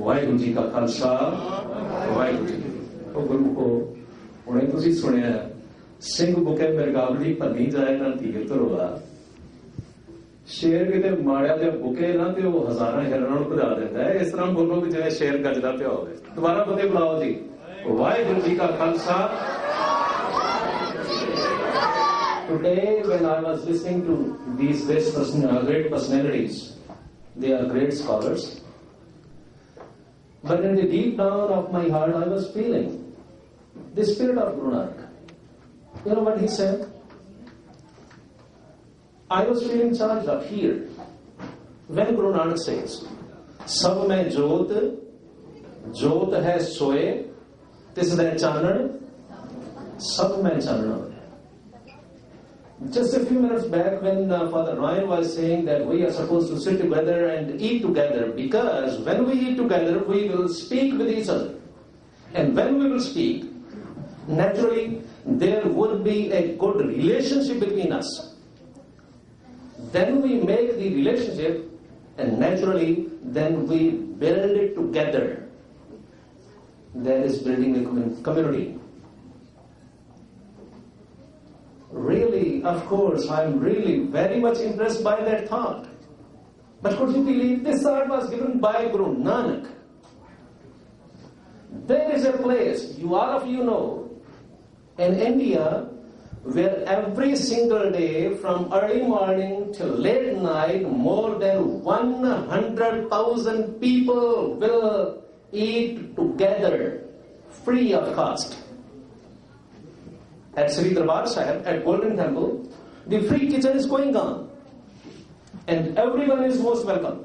ਵਾਹਿਗੁਰੂ ਜੀ ਕਾ ਖਾਲਸਾ ਵਾਹਿਗੁਰੂ ਜੀ ਕੀ ਫਤਿਹ। ਉਹ ਗੁਰੂ ਕੋ ਹੁਣੇ ਤੁਸੀਂ ਸੁਣਿਆ ਸਿੰਘ ਬੁਕੇ ਮਿਰਗਾਵਲੀ ਭੰਨੀ ਜਾਏ ਨਾ ਧੀਰ ਧਰੋਆ। ਸ਼ੇਰ ਕਿਤੇ ਮਾੜਿਆ ਜਾਂ ਬੁਕੇ ਨਾ ਤੇ ਉਹ ਹਜ਼ਾਰਾਂ ਹਿਰਨਾਂ ਨੂੰ ਭਜਾ ਦਿੰਦਾ ਹੈ। ਇਸ ਤਰ੍ਹਾਂ ਬੋਲੋ ਕਿ ਜਿਵੇਂ ਸ਼ੇਰ ਗੱਜਦਾ ਪਿਆ ਹੋਵੇ। ਦੁਬਾਰਾ ਫਤਿਹ ਬੁਲਾਓ ਜੀ। ਵਾਹਿਗੁਰੂ ਜੀ ਕਾ Khalsa. Today, when I was listening to these great personalities, they are great scholars. But in the deep down of my heart, I was feeling the spirit of Guru Nanak. You know what he said? I was feeling charged up here. When Guru Nanak says, "Sab mein jyot, jyot hai soye, tis de chanan, sab mein chanan." Just a few minutes back when Father Ryan was saying that we are supposed to sit together and eat together, because when we eat together, we will speak with each other. And when we will speak, naturally, there would be a good relationship between us. Then we make the relationship, and naturally, then we build it together. That is building a community. Really, of course, I'm really very much impressed by that thought. But could you believe this thought was given by Guru Nanak? There is a place, all of you know, in India, where every single day, from early morning till late night, more than 100,000 people will eat together, free of cost. At Sri Darbar Sahib, at Golden Temple, the free kitchen is going on. And everyone is most welcome.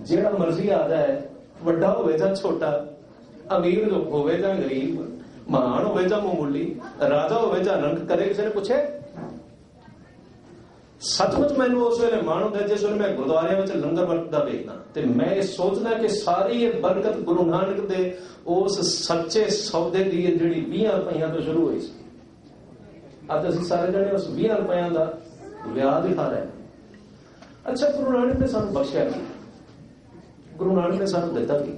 ਜਿਹੜਾ ਮਰਜ਼ੀ ਆਦਾ ਹੈ, ਵੱਡਾ ਹੋਵੇ ਜਾਂ ਛੋਟਾ, ਅਮੀਰ ਹੋਵੇ ਜਾਂ ਗਰੀਬ, ਮਹਾਨ ਹੋਵੇ ਜਾਂ ਮਾਮੂਲੀ, ਰਾਜਾ ਹੋਵੇ ਜਾਂ ਰੰਕ, ਕਦੇ ਕਿਸੇ ਨੇ ਪੁੱਛੇ? ਸੱਚਮੁੱਚ ਮੈਨੂੰ ਉਸ ਵੇਲੇ ਮਾਣ ਹੁੰਦਾ ਜਿਸ ਵੇਲੇ ਮੈਂ ਗੁਰਦੁਆਰਿਆਂ ਵਿੱਚ ਲੰਗਰ ਵਰਤਦਾ ਵੇਖਦਾ, ਤੇ ਮੈਂ ਇਹ ਸੋਚਦਾ ਕਿ ਸਾਰੀ ਇਹ ਬਰਕਤ ਗੁਰੂ ਨਾਨਕ ਦੇ ਉਸ ਸੱਚੇ ਸੌਦੇ ਦੀ ਜਿਹੜੀ 20 ਰੁਪਈਆਂ ਤੋਂ ਸ਼ੁਰੂ ਹੋਈ ਸੀ। ਅੱਜ ਅਸੀਂ ਸਾਰੇ ਜਣੇ ਉਸ 20 ਰੁਪਈਆਂ ਦਾ ਵਿਆਹ ਦਿਖਾ ਰਹੇ। ਅੱਛਾ, ਗੁਰੂ ਨਾਨਕ ਨੇ ਸਾਨੂੰ ਬਖਸ਼ਿਆ ਕੀ? ਗੁਰੂ ਨਾਨਕ ਨੇ ਸਾਨੂੰ ਦਿੱਤਾ ਕੀ?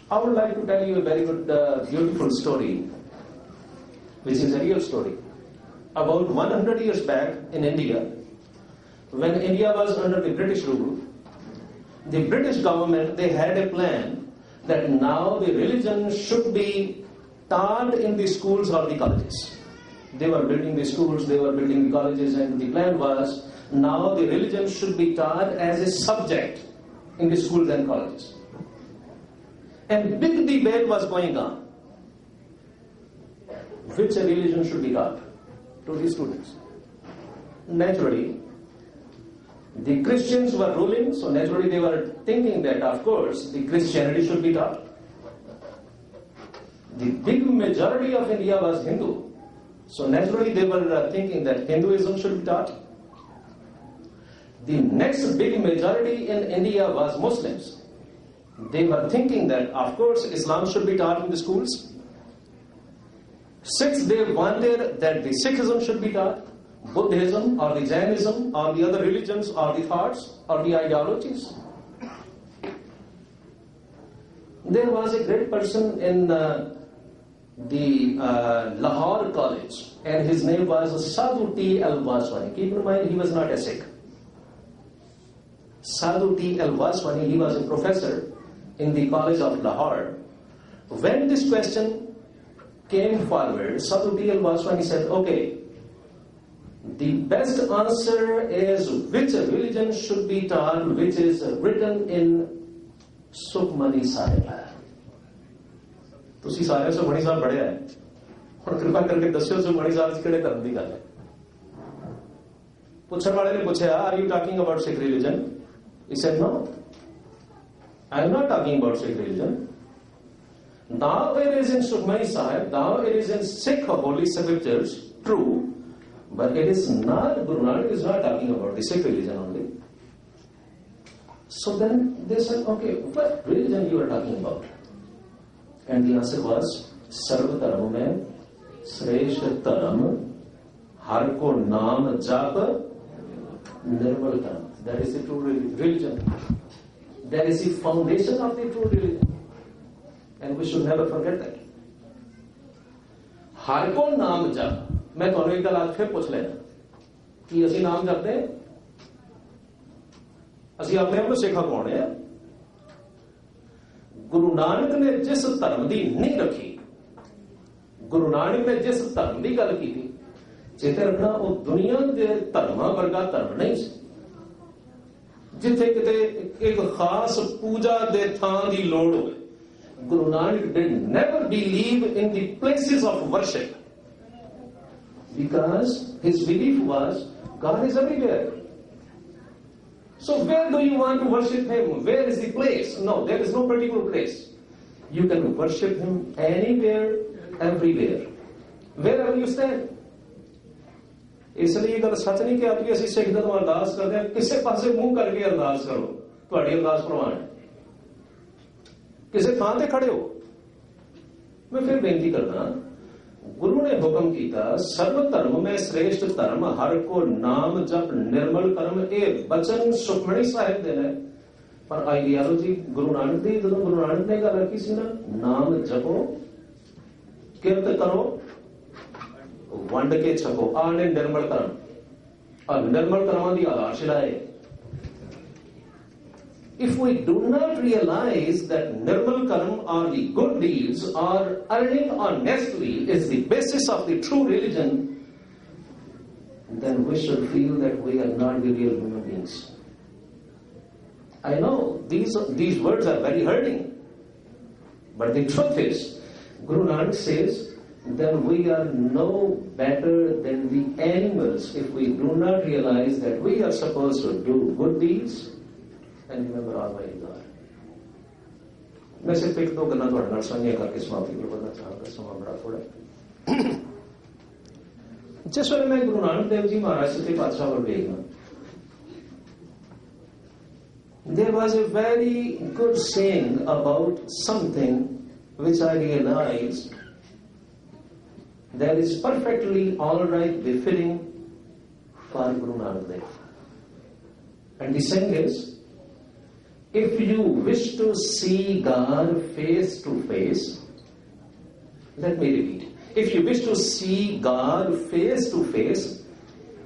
I would like to tell you a very good, beautiful story, which is a real story. About 100 years back in India, when India was under the British rule, the British government, they had a plan that now the religion should be taught in the schools or the colleges. They were building the schools, they were building the colleges, and the plan was now the religion should be taught as a subject in the schools and colleges. And big debate was going on. Which religion should be taught to the students? Naturally, the Christians were ruling, so naturally they were thinking that, of course, the Christianity should be taught. The big majority of India was Hindu, so naturally they were thinking that Hinduism should be taught. The next big majority in India was Muslims. They were thinking that, of course, Islam should be taught in the schools. Sixth, they wanted that the Sikhism should be taught, Buddhism or the Jainism or the other religions or the thoughts or the ideologies. There was a great person in the Lahore College, and his name was Sadhu T. Al-Vaswani. Keep in mind, he was not a Sikh. Sadhu T. Al-Vaswani, he was a professor in the College of Lahore. When this question came forward, Sadhu T. Al-Vaswani said, okay, the best answer is which religion should be taught, which is written in Sukhmani Sahib. ਤੁਸੀਂ ਸਾਰੇ ਸੁਖਮਨੀ ਸਾਹਿਬ ਪੜ੍ਹਿਆ ਹੈ, ਹੁਣ ਕਿਰਪਾ ਕਰਕੇ ਦੱਸਿਓ ਸੁਖਮਨੀ ਸਾਹਿਬ ਕਿਹੜੇ ਧਰਮ ਦੀ ਗੱਲ ਹੈ? ਪੁੱਛਣ ਵਾਲੇ ਨੇ ਪੁੱਛਿਆ, are you talking about Sikh religion? He said, no, I am not talking about Sikh religion. Now it is in Sukhmani Sahib, now it is in Sikh holy scriptures, true, but it is not, Guru Nanak is not talking about the Sikh religion only. So then they said, okay, what religion you are talking about? And the answer was, Sarva Dharam mein Shreshth Dharam, Har ko naam jap nirmal dharam. That is the true religion. That is the foundation of the true religion. And we should never forget that. ਹਰ ਕੋ ਨਾਮ ਜਪ, ਮੈਂ ਤੁਹਾਨੂੰ ਇੱਕ ਗੱਲ ਅੱਜ ਫਿਰ ਪੁੱਛ ਲੈਣਾ, ਕੀ ਅਸੀਂ ਨਾਮ ਜਪਦੇ ਹਾਂ? ਅਸੀਂ ਆਪਣੇ ਆਪ ਨੂੰ ਸਿੱਖ ਪਾਉਣੇ ਆ? ਗੁਰੂ ਨਾਨਕ ਨੇ ਜਿਸ ਧਰਮ ਦੀ ਨੀਂਹ ਰੱਖੀ, ਗੁਰੂ ਨਾਨਕ ਨੇ ਜਿਸ ਧਰਮ ਦੀ ਗੱਲ ਕੀਤੀ, ਚੇਤੇ ਰੱਖਣਾ ਉਹ ਦੁਨੀਆ ਦੇ ਧਰਮਾਂ ਵਰਗਾ ਧਰਮ ਨਹੀਂ ਸੀ ਜਿੱਥੇ ਕਿਤੇ ਇੱਕ ਖਾਸ ਪੂਜਾ ਦੇ ਥਾਂ ਦੀ ਲੋੜ ਹੋਵੇ। Guru Nanak did never believe in the places of worship because his belief was God is everywhere. So where do you want to worship him? Where is the place? No, there is no particular place. You can worship him anywhere, everywhere, wherever you stand. ਇਸ ਲਈ ਇਹ ਗੱਲ ਸੱਚ ਨਹੀਂ ਕਿ ਆਪਕੀ ਅਸੀਂ ਸਿੱਖ ਜਦੋਂ ਅਰਦਾਸ ਕਰਦੇ ਹਾਂ ਕਿਸੇ ਪਾਸੇ ਮੂੰਹ ਕਰਕੇ ਅਰਦਾਸ ਕਰੋ, ਤੁਹਾਡੀ ਅਰਦਾਸ ਪ੍ਰਵਾਨ ਹੈ। ਕਿਸੇ ਥਾਂ ਤੇ ਖੜੇ ਹੋ। ਮੈਂ ਫਿਰ ਬੇਨਤੀ ਕਰਦਾ, ਗੁਰੂ ਨੇ ਹੁਕਮ ਕੀਤਾ ਸਰਬ ਧਰਮ ਮੈਂ ਸ੍ਰੇਸ਼ਟ ਧਰਮ ਹਰ ਕੋ ਨਾਮ ਜਪ ਨਿਰਮਲ ਕਰਮ। ਇਹ ਬਚਨ ਸੁਖਮਣੀ ਸਾਹਿਬ ਦੇ ਨੇ, ਪਰ ਆਈਡੀਆਲੋਜੀ ਗੁਰੂ ਨਾਨਕ ਦੀ, ਜਦੋਂ ਗੁਰੂ ਨਾਨਕ ਨੇ ਗੱਲ ਰੱਖੀ ਸੀ ਨਾ, ਨਾਮ ਜਪੋ, ਕਿਰਤ ਕਰੋ, ਵੰਡ ਕੇ ਛਕੋ, ਆਹ ਨੇ ਨਿਰਮਲ ਕਰਮ। ਔਰ ਨਿਰਮਲ ਕਰਮਾਂ ਦੀ ਆਧਾਰਸ਼ਿਲਾ ਹੈ। If we do not realize that nirmal karma or the good deeds or earning honestly is the basis of the true religion, then we should feel that we are not the real human beings. I know these words are very hurting, but the truth is, Guru Nanak says, then we are no better than the animals if we do not realize that we are supposed to do good deeds and remember Almighty God. मैं सिर्फ एक दो गल्लां तुहाडे नाल साਂਝੀਆਂ करके समाप्ति करना चाहांगा, समा बड़ा थोड़ा है। जिस वेले मैं गुरु नानक देव जी महाराज सच्चे पातशाह वल वेखना, there was a very good saying about something which I realized that is perfectly all right, befitting for Guru Nanak Dev. And the saying is, if you wish to see God face to face, let me repeat. If you wish to see God face to face,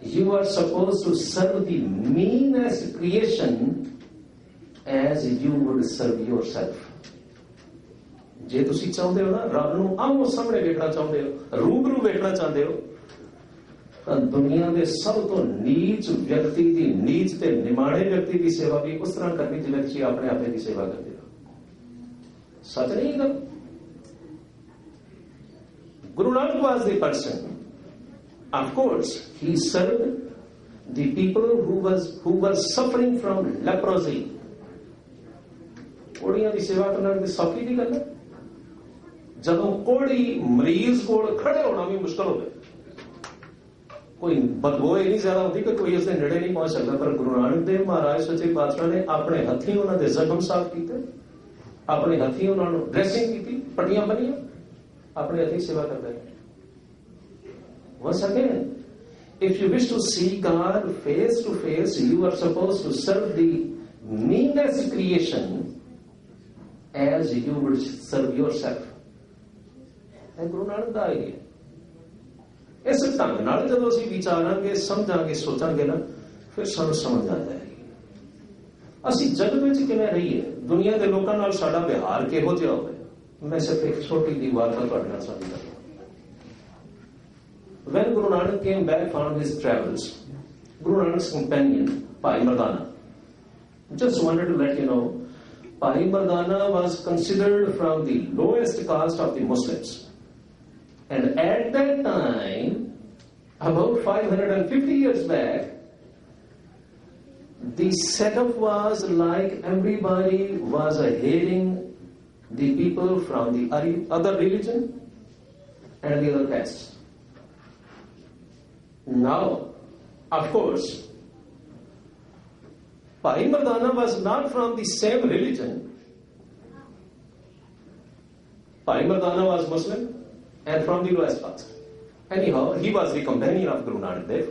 you are supposed to serve the meanest creation as you would serve yourself. ਜੇ ਤੁਸੀਂ ਚਾਹੁੰਦੇ ਹੋ ਨਾ ਰੱਬ ਨੂੰ ਆਮੋ ਸਾਹਮਣੇ ਵੇਖਣਾ ਚਾਹੁੰਦੇ ਹੋ, ਰੂਬਰੂ ਵੇਖਣਾ ਚਾਹੁੰਦੇ ਹੋ, ਤਾਂ ਦੁਨੀਆ ਦੇ ਸਭ ਤੋਂ ਨੀਚ ਵਿਅਕਤੀ ਦੀ, ਨੀਚ ਤੇ ਨਿਮਾਣੇ ਵਿਅਕਤੀ ਦੀ ਸੇਵਾ ਵੀ ਉਸ ਤਰ੍ਹਾਂ ਕਰਨੀ ਜਿਵੇਂ ਤੁਸੀਂ ਆਪਣੇ ਆਪੇ ਦੀ ਸੇਵਾ ਕਰਦੇ ਹੋ। ਸੱਚ ਨਹੀਂ ਗੱਲ? Guru Nanak was the person, of course, he served the people who were suffering from leprosy. ਕੋੜੀਆਂ ਦੀ ਸੇਵਾ ਕਰਨਾ ਦੀ ਸੌਖੀ ਦੀ ਗੱਲ ਹੈ? ਜਦੋਂ ਕੋੜੀ ਮਰੀਜ਼ ਕੋਲ ਖੜੇ ਹੋਣਾ ਵੀ ਮੁਸ਼ਕਲ ਹੋਵੇ, ਕੋਈ ਬਦਬੂ ਇੰਨੀ ਜ਼ਿਆਦਾ ਹੁੰਦੀ ਕਿ ਕੋਈ ਉਸਦੇ ਨੇੜੇ ਨਹੀਂ ਪਹੁੰਚ ਸਕਦਾ, ਪਰ ਗੁਰੂ ਨਾਨਕ ਦੇਵ ਮਹਾਰਾਜ ਸੱਚੇ ਪਾਤਸ਼ਾਹ ਨੇ ਆਪਣੇ ਹੱਥੀਂ ਉਹਨਾਂ ਦੇ ਜ਼ਖਮ ਸਾਫ਼ ਕੀਤੇ, ਆਪਣੇ ਹੱਥੀਂ ਉਹਨਾਂ ਨੂੰ ਡਰੈਸਿੰਗ ਕੀਤੀ, ਪੱਟੀਆਂ ਬੰਨੀਆਂ, ਆਪਣੇ ਹੱਥੀਂ ਸੇਵਾ ਕਰਦੇ ਨੇ। Once again, if you wish to see God face to face, you are supposed to serve the meanest creation as you would serve yourself. And Guru Nanak the idea. ਇਸ ਢੰਗ ਨਾਲ ਜਦੋਂ ਅਸੀਂ ਵਿਚਾਰਾਂਗੇ, ਸਮਝਾਂਗੇ, ਸੋਚਾਂਗੇ ਨਾ, ਫਿਰ ਸਾਨੂੰ ਸਮਝ ਆ ਜਾਏਗੀ ਅਸੀਂ ਜਗਤ ਵਿੱਚ ਕਿਵੇਂ ਰਹੀਏ, ਦੁਨੀਆ ਦੇ ਲੋਕਾਂ ਨਾਲ ਸਾਡਾ ਵਿਹਾਰ ਕਿਹੋ ਜਿਹਾ ਹੋਵੇ। ਮੈਂ ਸਿਰਫ ਇੱਕ ਛੋਟੀ ਜਿਹੀ ਵਾਰਤਾ ਤੁਹਾਡੇ ਨਾਲ ਸਾਂਝੀ ਕਰਾਂਗਾ। When Guru Nanak came back from his travels, Guru Nanak's companion, Bhai Mardana, just wanted to let you know, Bhai Mardana was considered from the lowest caste of the Muslims. And at that time, about 550 years back, the setup was like everybody was hating the people from the other religion and the other castes. Now, of course, Bhai Mardana was not from the same religion. Bhai Mardana was Muslim and from the lowest caste. Anyhow, he was the companion of Guru Nanak Dev.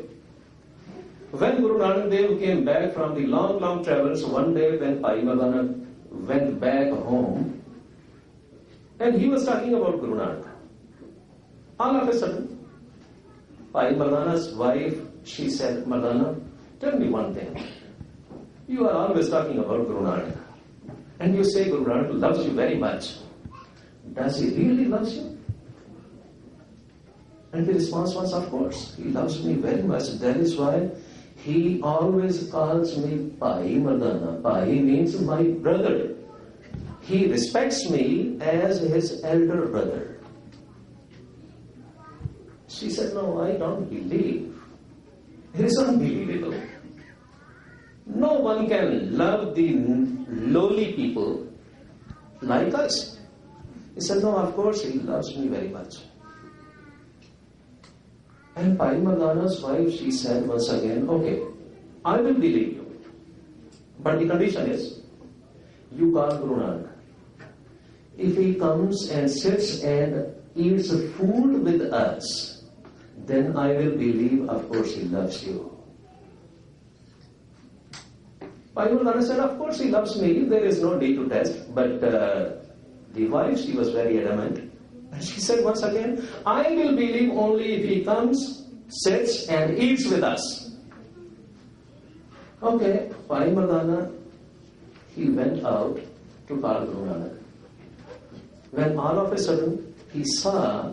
When Guru Nanak Dev came back from the long travels, one day when Bhai Mardana went back home, and he was talking about Guru Nanak. All of a sudden, Bhai Mardana's wife, she said, Mardana, tell me one thing. You are always talking about Guru Nanak. And you say Guru Nanak loves you very much. Does he really love you? And the response was, of course, he loves me very much. That is why he always calls me Bhai Mardana. Bhai means my brother. He respects me as his elder brother. She said, no, I don't believe. It is unbelievable. No one can love the lowly people like us. He said, no, of course he loves me very much. And Bhai Mardana's wife, she said once again, okay, I will believe you. But the condition is, you call Guru Nanak. If he comes and sits and eats food with us, then I will believe, of course, he loves you. Bhai Mardana said, of course he loves me, there is no need to test. But the wife, she was very adamant. And she said once again, I will believe only if he comes, sits and eats with us. Okay, Bhai Mardana, he went out to call Guru Nanak. When all of a sudden he saw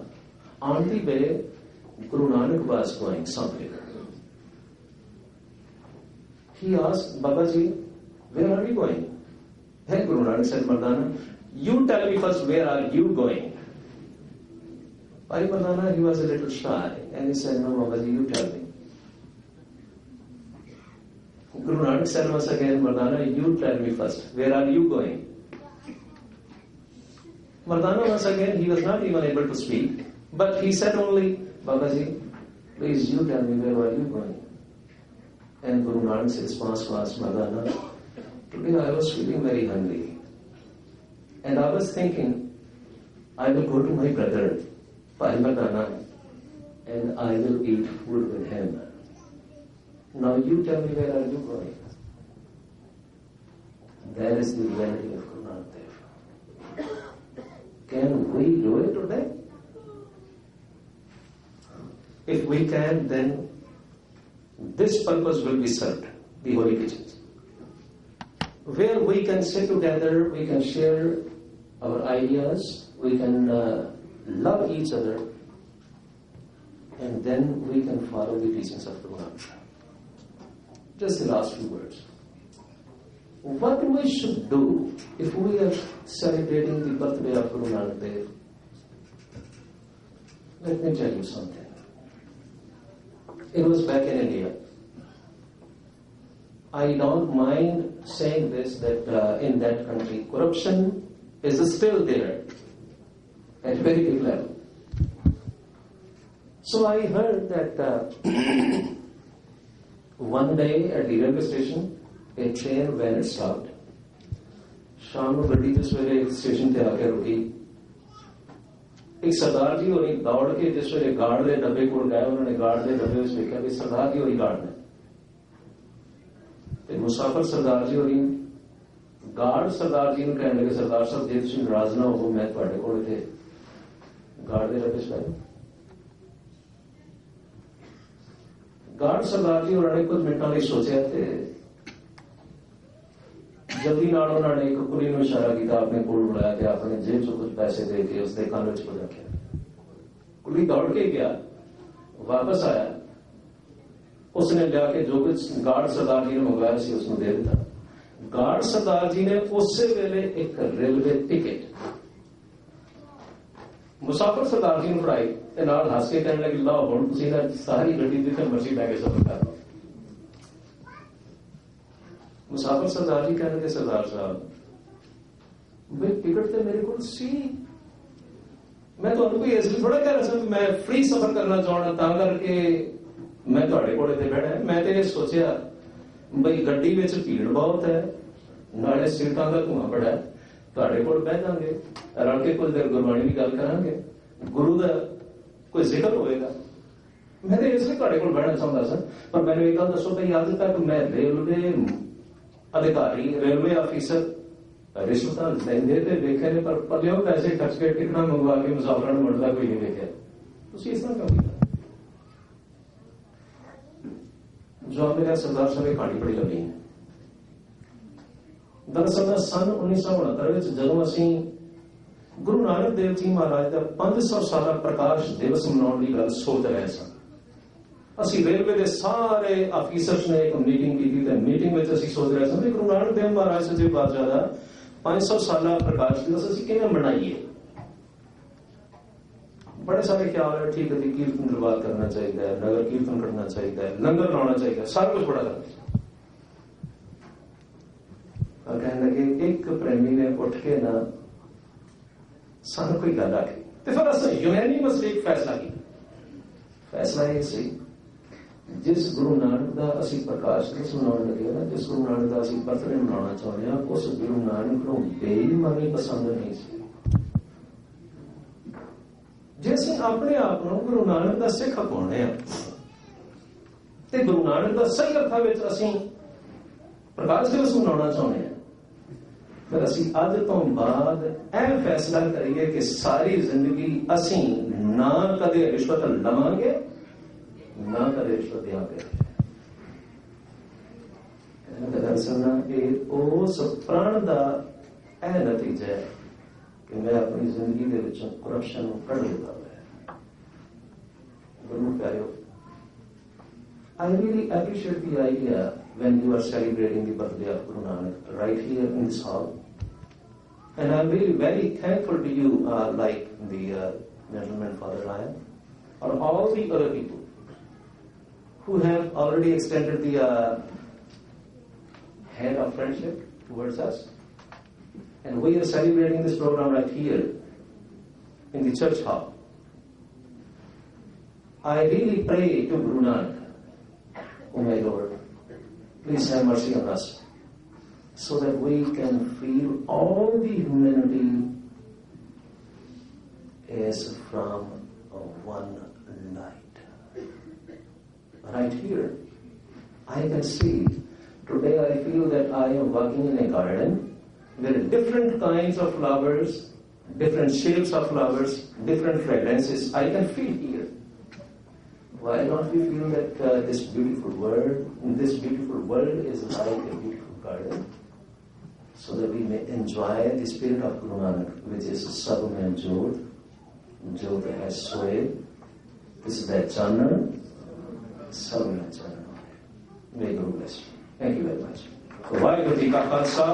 on the way Guru Nanak was going somewhere. He asked, Babaji, where are you going? Then Guru Nanak said, Mardana, you tell me first, where are you going? Bhai Mardana, he was a little shy and he said, no, Babaji, you tell me. Guru Nanak said once again, Mardana, you tell me first, where are you going? Mardana, once again, he was not even able to speak, but he said only, Babaji, please you tell me, where are you going? And Guru Nanak's response was, Mardana, today I was feeling very hungry. And I was thinking, I will go to my brother, Bhai Mardana, and I will eat food with him. Now you tell me, where are you going? That is the reality of Guru Nanak Dev. Can we do it today? If we can, then this purpose will be served, the holy kitchens. Where we can sit together, we can share our ideas, we can love each other, and then we can follow the teachings of Guru Nanak. Just the last few words. What we should do if we are celebrating the birthday of Guru Nanak Dev? Let me tell you something. It was back in India. I don't mind saying this, that in that country, corruption is still there at very big level. So I heard that one day at the railway station, a train when it stopped, ਸ਼ਾਮ ਨੂੰ ਗੱਡੀ ਜਿਸ ਵੇਲੇ station ਤੇ ਆ ਕੇ ਰੁਕੀ, ਇੱਕ ਸਰਦਾਰ ਜੀ ਹੋਰੀ ਦੌੜ ਕੇ ਜਿਸ ਵੇਲੇ ਗਾਰਡ ਦੇ ਡੱਬੇ ਕੋਲ ਗਏ, ਉਹਨਾਂ ਨੇ ਗਾਰਡ ਦੇ ਡੱਬੇ ਵਿੱਚ ਵੇਖਿਆ ਵੀ ਸਰਦਾਰ ਜੀ ਹੋਰੀ ਗਾਰਡ ਨੇ, ਤੇ ਮੁਸਾਫਰ ਸਰਦਾਰ ਜੀ ਹੋਰੀ ਗਾਰਡ ਸਰਦਾਰ ਜੀ ਨੂੰ ਕਹਿਣ ਲੱਗੇ, ਸਰਦਾਰ ਸਾਹਿਬ ਜੇ ਤੁਸੀਂ ਨਾਰਾਜ਼ ਨਾ ਹੋਵੋ, ਮੈਂ ਤੁਹਾਡੇ ਕੋਲ ਇੱਥੇ ਗਾਰਡ ਦੇ ਡੱਬੇ ਚ ਲਾਇਆ। ਗਾਰਡ ਸਰਦਾਰ ਜੀ ਹੋਰਾਂ ਨੇ ਕੁਝ ਮਿੰਟਾਂ ਲਈ ਸੋਚਿਆ ਤੇ ਜਲਦੀ ਨਾਲ ਉਹਨਾਂ ਨੇ ਇੱਕ ਕੁੜੀ ਨੂੰ ਇਸ਼ਾਰਾ ਕੀਤਾ, ਆਪਣੇ ਕੋਲ ਬੁਲਾਇਆ ਤੇ ਆਪਣੇ ਜੇਬ ਚੋਂ ਕੁਝ ਪੈਸੇ ਦੇ ਕੇ ਉਸਦੇ ਕੰਨ ਵਿੱਚ ਕੁਝ ਰੱਖਿਆ। ਕੁੜੀ ਦੌੜ ਕੇ ਗਿਆ, ਵਾਪਸ ਆਇਆ, ਉਸਨੇ ਲਿਆ ਕੇ ਜੋ ਕੁਝ ਗਾਰਡ ਸਰਦਾਰ ਜੀ ਨੇ ਮੰਗਵਾਇਆ ਸੀ ਉਸਨੂੰ ਦੇ ਦਿੱਤਾ। ਗਾਰਡ ਸਰਦਾਰ ਜੀ ਨੇ ਉਸੇ ਵੇਲੇ ਇੱਕ ਰੇਲਵੇ ਟਿਕਟ ਮੁਸਾਫਰ ਸਰਦਾਰ ਜੀ ਨੂੰ ਫੜਾਈ ਤੇ ਨਾਲ ਹੱਸ ਕੇ ਕਹਿਣ ਲੱਗੇ, ਲਓ ਹੁਣ ਤੁਸੀਂ ਨਾ ਸਾਰੀ ਗੱਡੀ ਦੇ ਤੇ ਮਰਜ਼ੀ ਬਹਿ ਕੇ ਸਫ਼ਰ ਕਰ ਲਓ। ਮੁਸਾਫਰ ਸਰਦਾਰ ਜੀ ਕਹਿਣਗੇ, ਸਰਦਾਰ ਸਾਹਿਬ ਬਈ ਟਿਕਟ ਤੇ ਮੇਰੇ ਕੋਲ ਸੀ, ਮੈਂ ਤੁਹਾਨੂੰ ਕੋਈ ਇਸ ਲਈ ਥੋੜਾ ਕਹਿ ਰਿਹਾ ਸੀ ਮੈਂ ਫ੍ਰੀ ਸਫ਼ਰ ਕਰਨਾ ਚਾਹੁੰਦਾ, ਤਾਂ ਕਰਕੇ ਮੈਂ ਤੁਹਾਡੇ ਕੋਲ ਇੱਥੇ ਬੈਠਾ। ਮੈਂ ਤੇ ਇਹ ਸੋਚਿਆ ਬਈ ਗੱਡੀ ਵਿੱਚ ਭੀੜ ਬਹੁਤ ਹੈ, ਨਾਲੇ ਸੀਟਾਂ ਦਾ ਧੂੰਆਂ ਬੜਾ ਹੈ, ਤੁਹਾਡੇ ਕੋਲ ਬਹਿ ਜਾਵਾਂਗੇ, ਰਲ ਕੇ ਕੁਝ ਦੇਰ ਗੁਰਬਾਣੀ ਦੀ ਗੱਲ ਕਰਾਂਗੇ, ਗੁਰੂ ਦਾ ਕੋਈ ਜ਼ਿਕਰ ਹੋਏਗਾ। ਮੈਂ ਤੇ ਇਸ ਲਈ ਤੁਹਾਡੇ ਕੋਲ ਬਹਿਣਾ ਚਾਹੁੰਦਾ ਸੀ। ਪਰ ਮੈਨੂੰ ਇਹ ਗੱਲ ਦੱਸੋ ਬਈ ਅੱਜ ਤੱਕ ਮੈਂ ਰੇਲਵੇ ਅਧਿਕਾਰੀ, ਰੇਲਵੇ ਆਫੀਸਰ ਰਿਸ਼ਵਤਾਂ ਲੈਂਦੇ ਤੇ ਵੇਖੇ ਨੇ, ਪਰ ਪੱਲਿਓ ਪੈਸੇ ਖਰਚ ਕੇ ਟਿਕਟਾਂ ਮੰਗਵਾ ਕੇ ਮੁਸਾਫਰਾਂ ਨੂੰ ਮੁੜਦਾ ਕੋਈ ਨਹੀਂ ਵੇਖਿਆ। ਤੁਸੀਂ ਇਸ ਤਰ੍ਹਾਂ ਕਿਉਂ ਕੀਤਾ? ਜੋ ਮੇਰੇ ਸਰਦਾਰ ਸਾਹਿਬ ਦੀ ਕਹਾਣੀ ਬੜੀ ਲੰਬੀ ਹੈ। ਦਰਅਸਲ ਸਨ 1969 ਵਿੱਚ ਜਦੋਂ ਅਸੀਂ ਗੁਰੂ ਨਾਨਕ ਦੇਵ ਜੀ ਮਹਾਰਾਜ ਦਾ 500 ਸਾਲਾ ਪ੍ਰਕਾਸ਼ ਦਿਵਸ ਮਨਾਉਣ ਦੀ ਗੱਲ ਸੋਚ ਰਹੇ ਸਾਂ। ਅਸੀਂ ਰੇਲਵੇ ਦੇ ਸਾਰੇ ਆਫੀਸਰਸ ਨੇ ਇੱਕ ਮੀਟਿੰਗ ਕੀਤੀ ਤੇ ਮੀਟਿੰਗ ਵਿੱਚ ਅਸੀਂ ਸੋਚ ਰਹੇ ਸਾਂ ਕਿ ਗੁਰੂ ਨਾਨਕ ਦੇਵ ਮਹਾਰਾਜ ਸੱਚੇ ਪਾਤਸ਼ਾਹ ਦਾ 500 ਸਾਲਾ ਪ੍ਰਕਾਸ਼ ਦਿਵਸ ਅਸੀਂ ਕਿਵੇਂ ਮਨਾਈਏ। बड़े सारे ख्याल है, ठीक है जी, कीर्तन दरबार करना चाहिए, नगर कीर्तन करना चाहिए, लंगर लाना चाहिए, सारा कुछ बड़ा करना। और कहने लगे एक प्रेमी ने उठ के ना सानू कोई गल आखी तो फिर असं यूनैनिमस एक फैसला किया। फैसला ये सी जिस गुरु नानक का असी प्रकाश दिवस मनाने लगे ना, जिस गुरु नानक का असी बर्थडे मनाना चाहते हैं, उस गुरु नानक को बेईमानी पसंद नहीं सी। जे असीं अपने आप को गुरु नानक का सिख अपाउने आ ते गुरु नानक का सही अर्थां विच असीं प्रकाश दिवस मनाउणा चाहुंदे आ, फिर असीं अज तो बाद यह फैसला करिए कि सारी जिंदगी असीं ना कदे रिश्वत लवांगे ना कदे रिश्वत देवांगे। दरअसल उस प्रण का यह नतीजा है कि मैं अपनी जिंदगी के विचों करप्शन कढ़ लिया है। गुरु प्यारो, I really appreciate the idea when you are celebrating the birthday of Guru Nanak right here in this hall, and I'm really very thankful to you, like the gentleman Father Ryan, or all the other people who have already extended the hand of friendship towards us. And we are celebrating this program right here in the church hall. I really pray to Guru Nanak, oh my Lord, please have mercy on us, so that we can feel all the humanity is from one light. Right here, I can see, today I feel that I am walking in a garden. There are different kinds of flowers, different shapes of flowers, different fragrances. I can feel here. Why not we feel that this beautiful world is like a beautiful garden, so that we may enjoy the spirit of Guru Nanak, which is Sab mein Jod, Jod hai soe, this is that Chanan, Sab mein Chanan. May Guru bless you. Thank you very much. Waheguru ji ਕਾ ਖਾਲਸਾ।